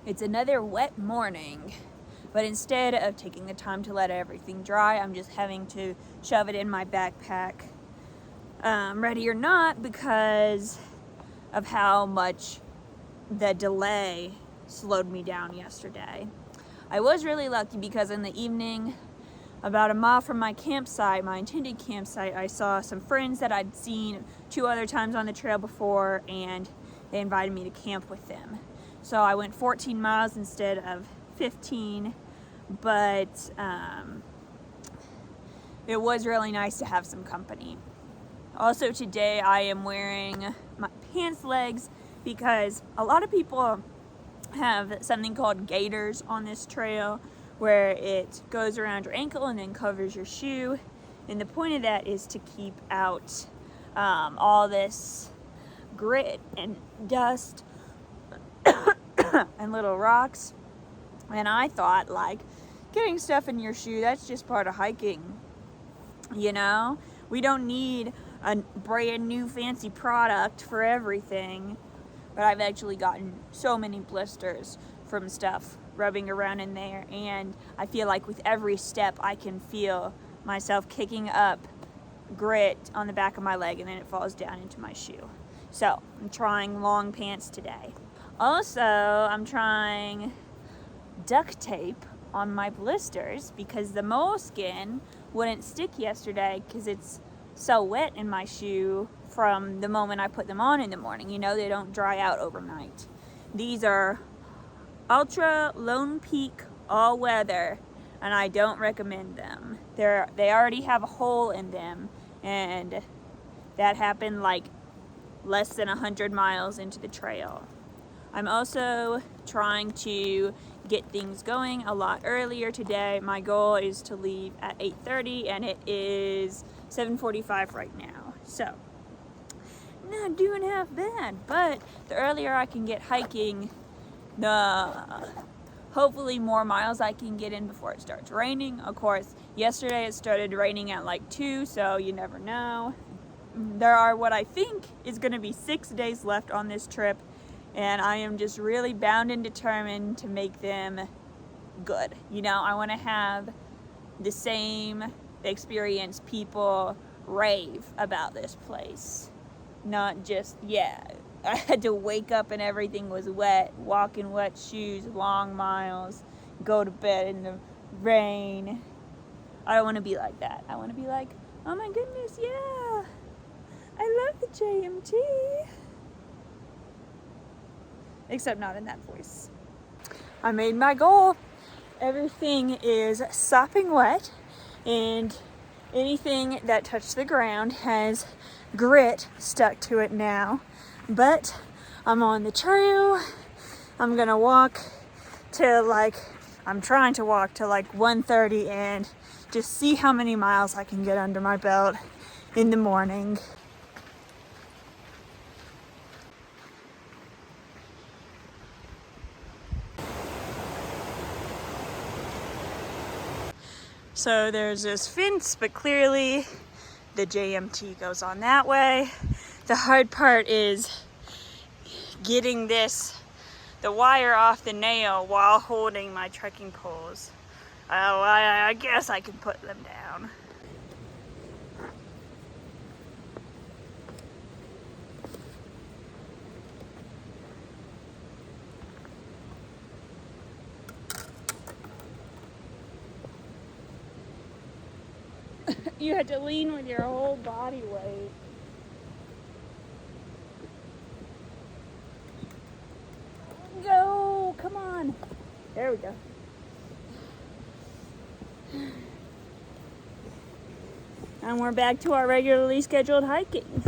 It's another wet morning, but instead of taking the time to let everything dry, I'm just having to shove it in my backpack, ready or not, because of how much the delay slowed me down yesterday. I was really lucky because in the evening, about a mile from my campsite, my intended campsite, I saw some friends that I'd seen 2 other times on the trail before, and they invited me to camp with them. So I went 14 miles instead of 15, but it was really nice to have some company. Also today I am wearing my pants legs because a lot of people have something called gaiters on this trail where it goes around your ankle and then covers your shoe. And the point of that is to keep out all this grit and dust and little rocks. And I thought, like, getting stuff in your shoe, that's just part of hiking. You know, we don't need a brand new fancy product for everything. But I've actually gotten so many blisters from stuff rubbing around in there, and I feel like with every step I can feel myself kicking up grit on the back of my leg, and then it falls down into my shoe. So I'm trying long pants today. Also, I'm trying duct tape on my blisters because the moleskin wouldn't stick yesterday because it's so wet in my shoe from the moment I put them on in the morning. You know, they don't dry out overnight. These are Ultra Lone Peak all weather, and I don't recommend them. They already have a hole in them, and that happened like less than 100 miles into the trail. I'm also trying to get things going a lot earlier today. My goal is to leave at 8:30, and it is 7:45 right now. So, not doing half bad, but the earlier I can get hiking, the hopefully more miles I can get in before it starts raining. Of course, yesterday it started raining at like 2, so you never know. There are what I think is going to be 6 days left on this trip, and I am just really bound and determined to make them good. You know, I want to have the same experience people rave about this place. Not just, I had to wake up and everything was wet, walk in wet shoes, long miles, go to bed in the rain. I don't want to be like that. I want to be like, oh my goodness, yeah, I love the JMT. Except not in that voice. I made my goal. Everything is sopping wet, and anything that touched the ground has grit stuck to it now. But I'm on the trail. I'm gonna walk to I'm trying to walk to 1:30 and just see how many miles I can get under my belt in the morning. So there's this fence, but clearly the JMT goes on that way. The hard part is getting the wire off the nail while holding my trekking poles. Oh, I guess I can put them down. You had to lean with your whole body weight. Go, come on. There we go. And we're back to our regularly scheduled hiking.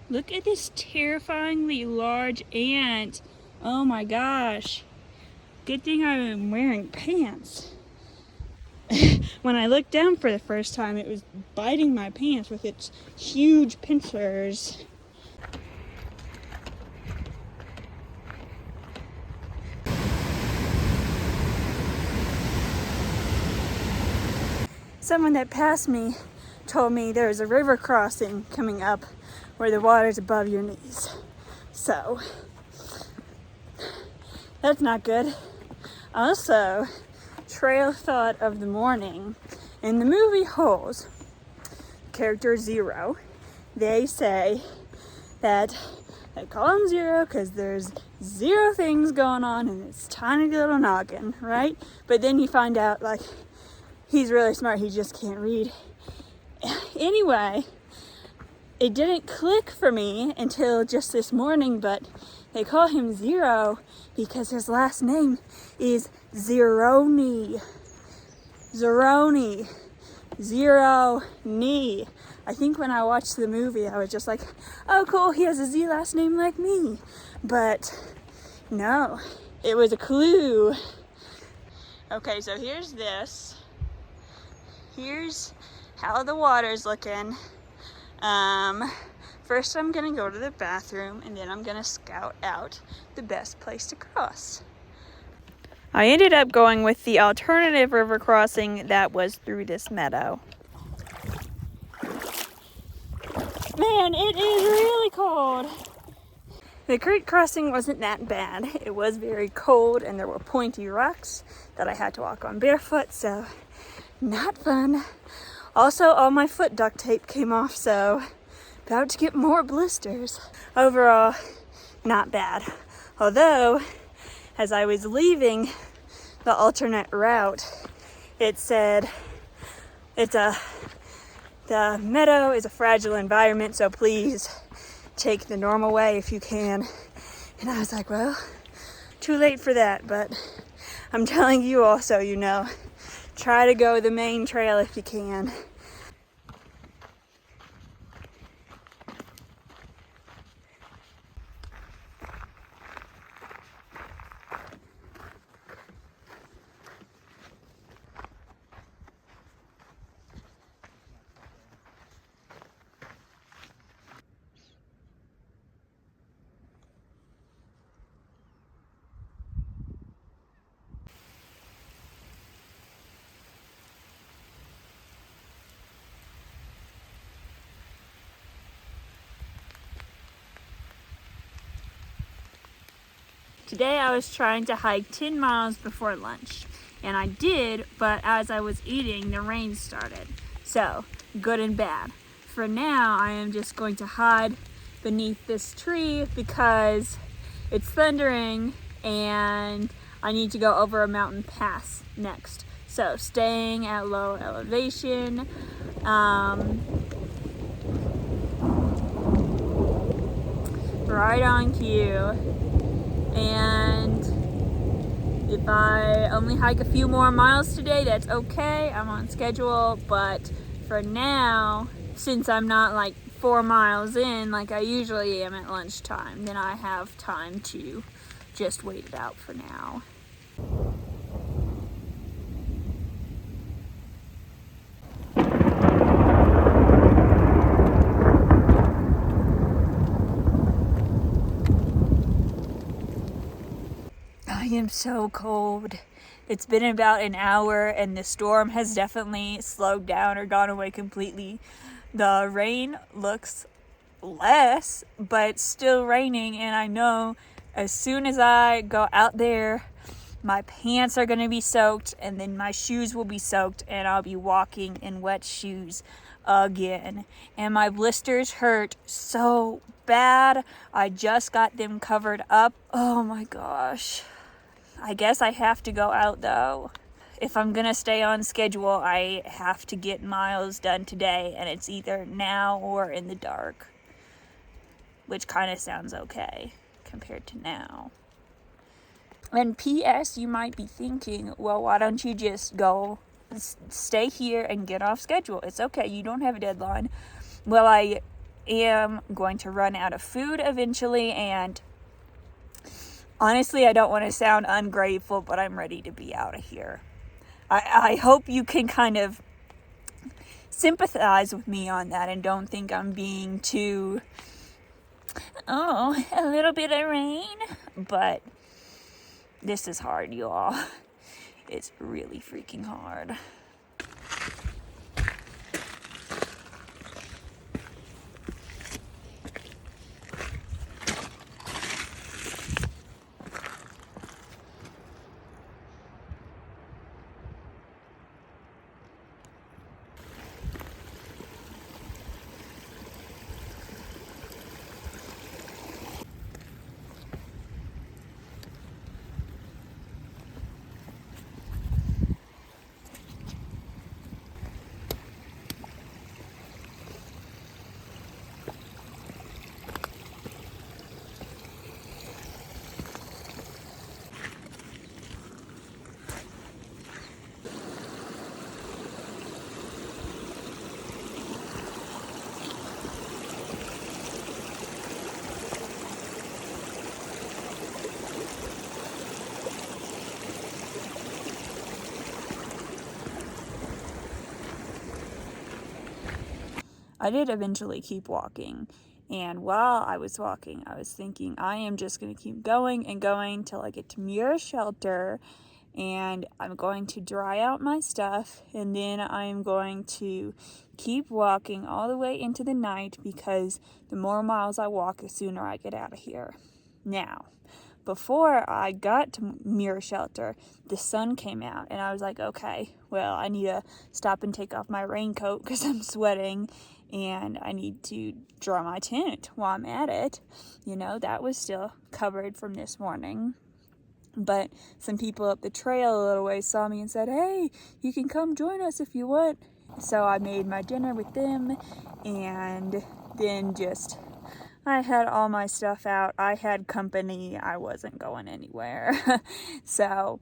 Look at this terrifyingly large ant. Oh my gosh. Good thing I'm wearing pants. When I looked down for the first time, it was biting my pants with its huge pincers. Someone that passed me told me there's a river crossing coming up where the water's above your knees. So that's not good. Also, trail thought of the morning. In the movie Holes, character Zero, they say that they call him Zero because there's zero things going on in his tiny little noggin, right? But then you find out, like, he's really smart, he just can't read. Anyway, it didn't click for me until just this morning, but they call him Zero because his last name is Zeroni. Zeroni. Zero-knee. I think when I watched the movie, I was just like, oh cool, he has a Z last name like me. But no, it was a clue. Okay, so here's this. Here's how the water's looking. First I'm gonna go to the bathroom and then I'm gonna scout out the best place to cross. I ended up going with the alternative river crossing that was through this meadow. Man, it is really cold. The creek crossing wasn't that bad. It was very cold and there were pointy rocks that I had to walk on barefoot, so not fun. Also, all my foot duct tape came off, so about to get more blisters. Overall, not bad. Although, as I was leaving the alternate route, it said the meadow is a fragile environment, so please take the normal way if you can. And I was like, well, too late for that, but I'm telling you also, you know, try to go the main trail if you can. Today I was trying to hike 10 miles before lunch, and I did, but as I was eating, the rain started. So, good and bad. For now, I am just going to hide beneath this tree because it's thundering and I need to go over a mountain pass next. So, staying at low elevation. Right on cue. And if I only hike a few more miles today, that's okay. I'm on schedule, but for now, since I'm not like 4 miles in like I usually am at lunchtime, then I have time to just wait it out for now. I am so cold. It's been about an hour and the storm has definitely slowed down or gone away completely. The rain looks less, but it's still raining, and I know as soon as I go out there, my pants are gonna be soaked and then my shoes will be soaked and I'll be walking in wet shoes again. And my blisters hurt so bad. I just got them covered up. Oh my gosh. I guess I have to go out though. If I'm gonna stay on schedule, I have to get miles done today, and it's either now or in the dark, which kind of sounds okay compared to now. And P.S., you might be thinking, well, why don't you just go stay here and get off schedule? It's okay, you don't have a deadline. Well, I am going to run out of food eventually, and honestly, I don't want to sound ungrateful, but I'm ready to be out of here. I hope you can kind of sympathize with me on that and don't think I'm being too, a little bit of rain. But this is hard, y'all. It's really freaking hard. I did eventually keep walking. And while I was walking, I was thinking, I am just going to keep going and going till I get to Muir Shelter, and I'm going to dry out my stuff, and then I'm going to keep walking all the way into the night, because the more miles I walk, the sooner I get out of here. Now, before I got to Muir Shelter, the sun came out, and I was like, okay, well, I need to stop and take off my raincoat because I'm sweating, and I need to dry my tent while I'm at it. You know, that was still covered from this morning. But some people up the trail a little ways saw me and said, hey, you can come join us if you want. So I made my dinner with them, and then I had all my stuff out. I had company. I wasn't going anywhere. So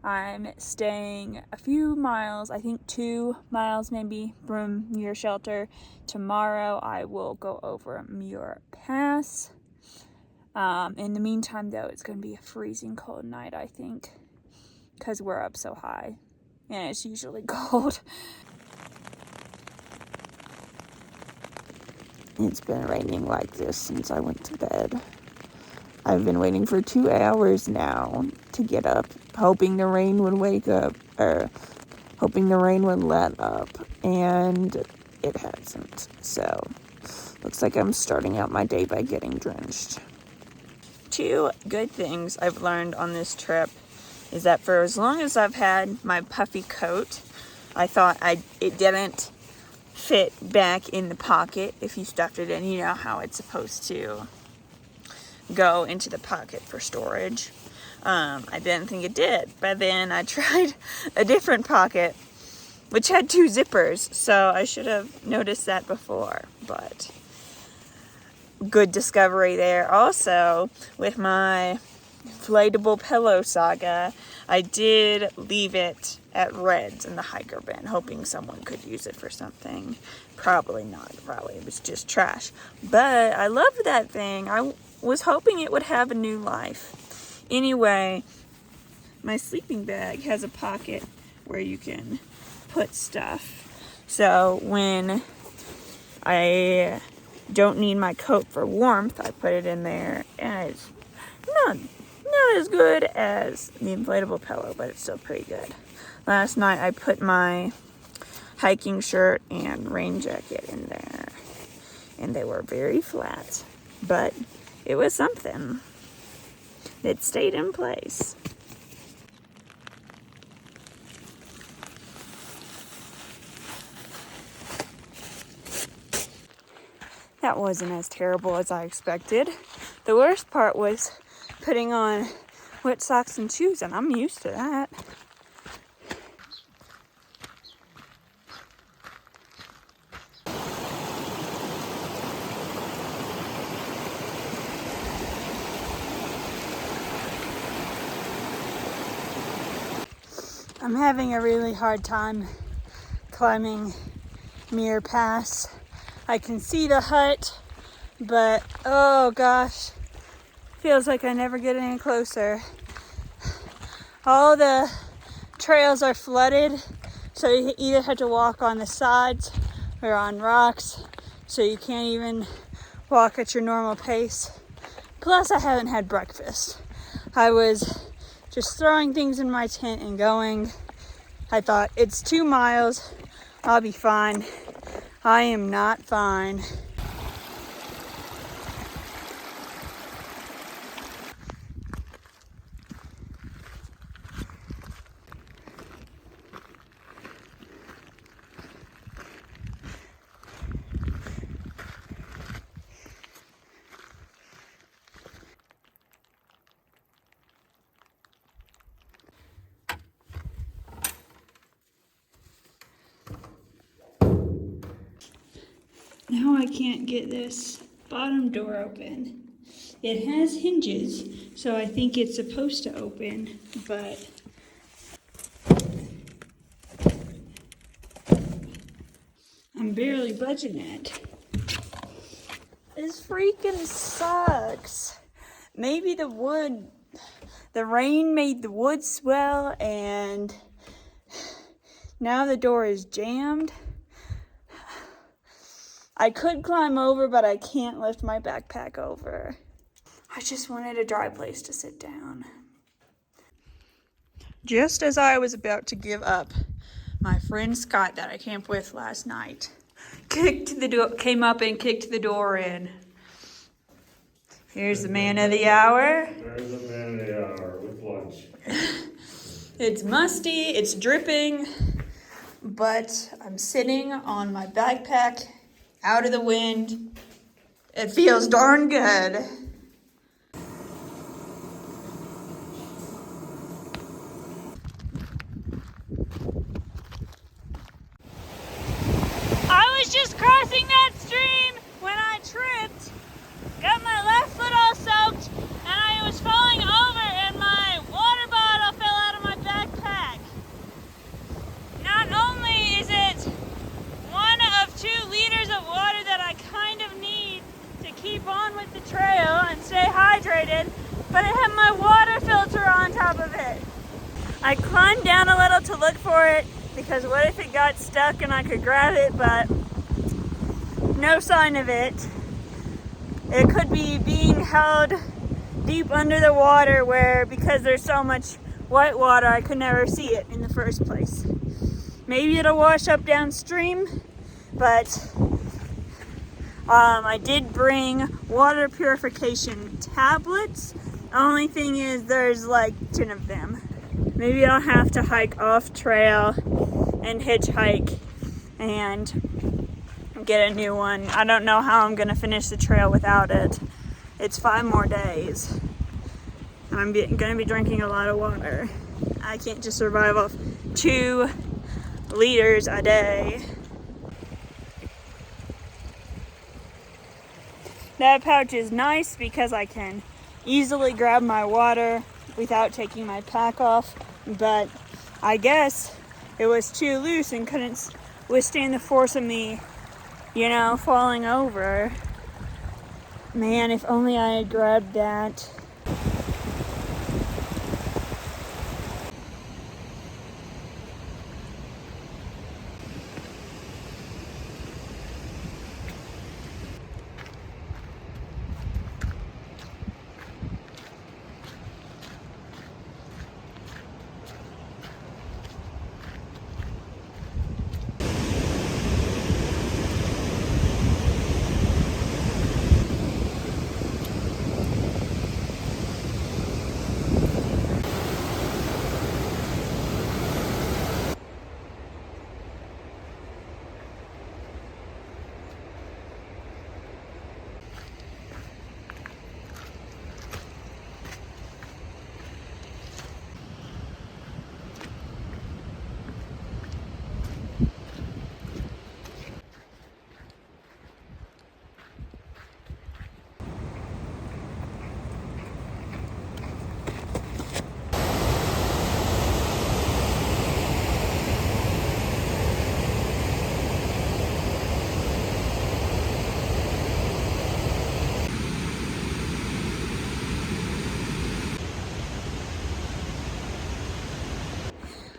I'm staying a few miles, I think 2 miles maybe, from Muir Shelter. Tomorrow I will go over Muir Pass. In the meantime, though, it's going to be a freezing cold night, I think, because we're up so high, and it's usually cold. It's been raining like this since I went to bed. I've been waiting for 2 hours now to get up, hoping the rain would wake up, or hoping the rain would let up, and it hasn't. So, looks like I'm starting out my day by getting drenched. 2 good things I've learned on this trip is that for as long as I've had my puffy coat, I thought it didn't fit back in the pocket if you stuffed it in. You know how it's supposed to go into the pocket for storage. I didn't think it did, but then I tried a different pocket which had 2 zippers, so I should have noticed that before, but good discovery there. Also, with my inflatable pillow saga, I did leave it at Red's in the hiker bin, hoping someone could use it for something. Probably not. Probably it was just trash. But I love that thing. I was hoping it would have a new life. Anyway, my sleeping bag has a pocket where you can put stuff. So when I don't need my coat for warmth, I put it in there, and it's not as good as the inflatable pillow, but it's still pretty good. Last night I put my hiking shirt and rain jacket in there, and they were very flat, but it was something. It stayed in place. That wasn't as terrible as I expected. The worst part was putting on wet socks and shoes, and I'm used to that. I'm having a really hard time climbing Muir Pass. I can see the hut, but oh gosh, feels like I never get any closer. All the trails are flooded, so you either have to walk on the sides or on rocks, so you can't even walk at your normal pace. Plus, I haven't had breakfast. I was just throwing things in my tent and going. I thought, it's 2 miles, I'll be fine. I am not fine. Now I can't get this bottom door open. It has hinges, so I think it's supposed to open, but I'm barely budging it. This freaking sucks. Maybe the rain made the wood swell, and now the door is jammed. I could climb over, but I can't lift my backpack over. I just wanted a dry place to sit down. Just as I was about to give up, my friend Scott that I camped with last night came up and kicked the door in. Here's the man of the hour. There's the man of the hour with lunch. It's musty, it's dripping, but I'm sitting on my backpack out of the wind. It feels darn good. I was just crossing that stream when I tripped, got my left foot all soaked, and I was falling over and my water bottle fell out of my backpack. Not only is it 1 of 2 liters of water that I kind of need to keep on with the trail and stay hydrated, but it had my water filter on top of it. I climbed down a little to look for it because what if it got stuck and I could grab it, but no sign of it. It could be being held deep under the water where, because there's so much white water, I could never see it in the first place. Maybe it'll wash up downstream, but I did bring water purification tablets. The only thing is there's like 10 of them. Maybe I'll have to hike off trail and hitchhike and get a new one. I don't know how I'm gonna finish the trail without it. It's 5 more days. I'm gonna be drinking a lot of water. I can't just survive off 2 liters a day. That pouch is nice because I can easily grab my water without taking my pack off, but I guess it was too loose and couldn't withstand the force of me, falling over. Man, if only I had grabbed that.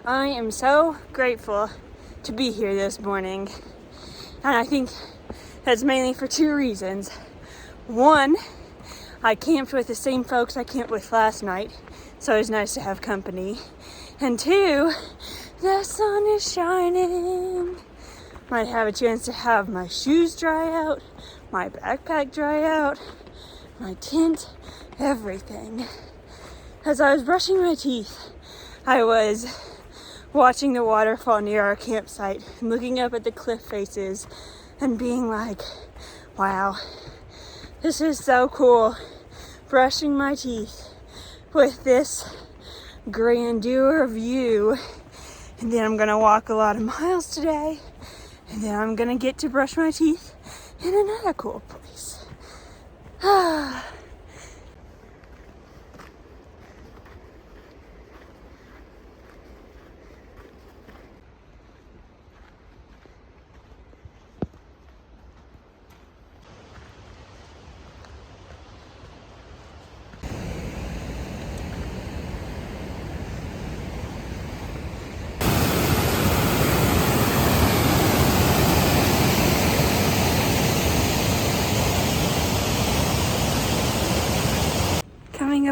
I am so grateful to be here this morning, and I think that's mainly for 2 reasons. 1, I camped with the same folks I camped with last night, so it's nice to have company. And 2, the sun is shining. Might have a chance to have my shoes dry out, my backpack dry out, my tent, everything. As I was brushing my teeth, I was watching the waterfall near our campsite and looking up at the cliff faces and being like, wow, this is so cool. Brushing my teeth with this grandeur view. And then I'm gonna walk a lot of miles today, and then I'm gonna get to brush my teeth in another cool place.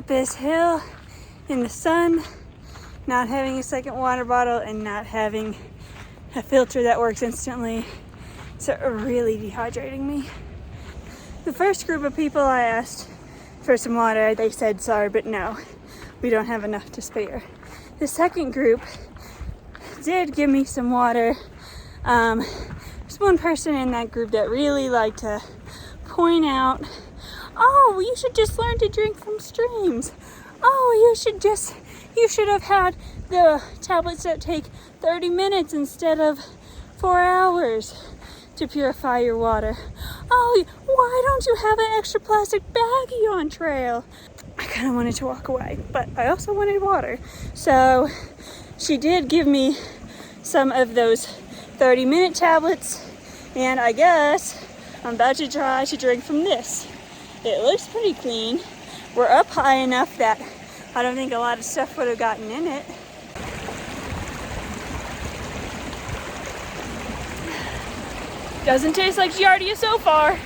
up this hill in the sun, not having a second water bottle and not having a filter that works instantly. So really dehydrating me. The first group of people I asked for some water, they said sorry, but no, we don't have enough to spare. The second group did give me some water. There's one person in that group that really liked to point out, oh, you should just learn to drink from streams. Oh, you should have had the tablets that take 30 minutes instead of 4 hours to purify your water. Oh, why don't you have an extra plastic baggie on trail? I kind of wanted to walk away, but I also wanted water. So she did give me some of those 30-minute tablets, and I guess I'm about to try to drink from this. It looks pretty clean. We're up high enough that I don't think a lot of stuff would have gotten in it. Doesn't taste like Giardia so far.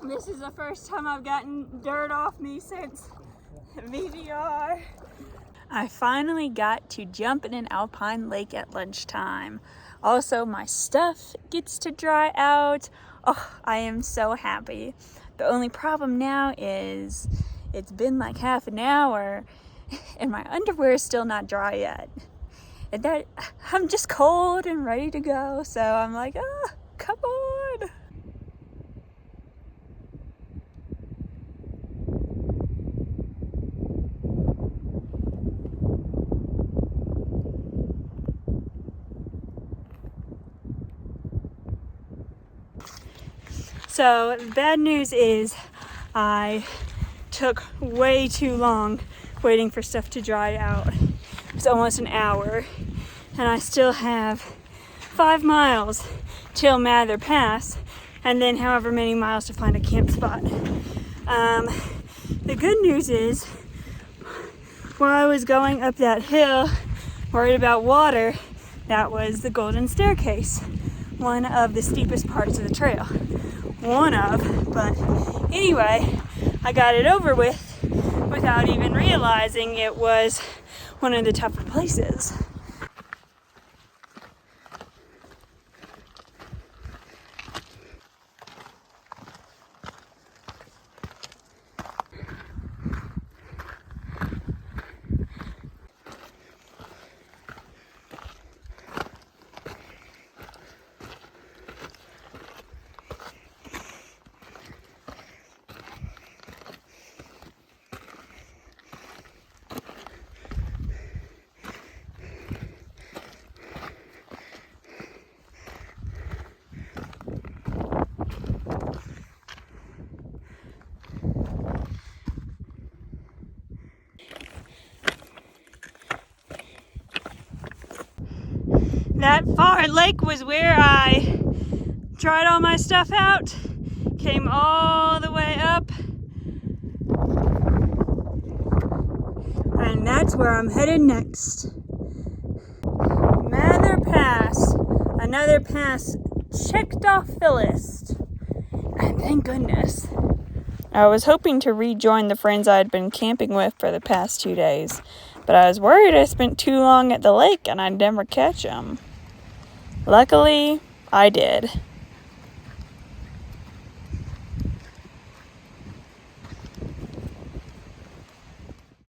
This is the first time I've gotten dirt off me since VDR. I finally got to jump in an alpine lake at lunchtime. Also, my stuff gets to dry out. Oh, I am so happy. The only problem now is it's been like half an hour and my underwear is still not dry yet. And that I'm just cold and ready to go. So I'm like, come on. So the bad news is I took way too long waiting for stuff to dry out. It's almost an hour and I still have 5 miles till Mather Pass and then however many miles to find a camp spot. The good news is while I was going up that hill worried about water, that was the Golden Staircase, one of the steepest parts of the trail. But anyway, I got it over with without even realizing it was one of the tougher places. That far lake was where I tried all my stuff out, came all the way up, and that's where I'm headed next. Mather Pass, another pass checked off the list, and thank goodness. I was hoping to rejoin the friends I had been camping with for the past 2 days, but I was worried I spent too long at the lake and I'd never catch them. Luckily, I did.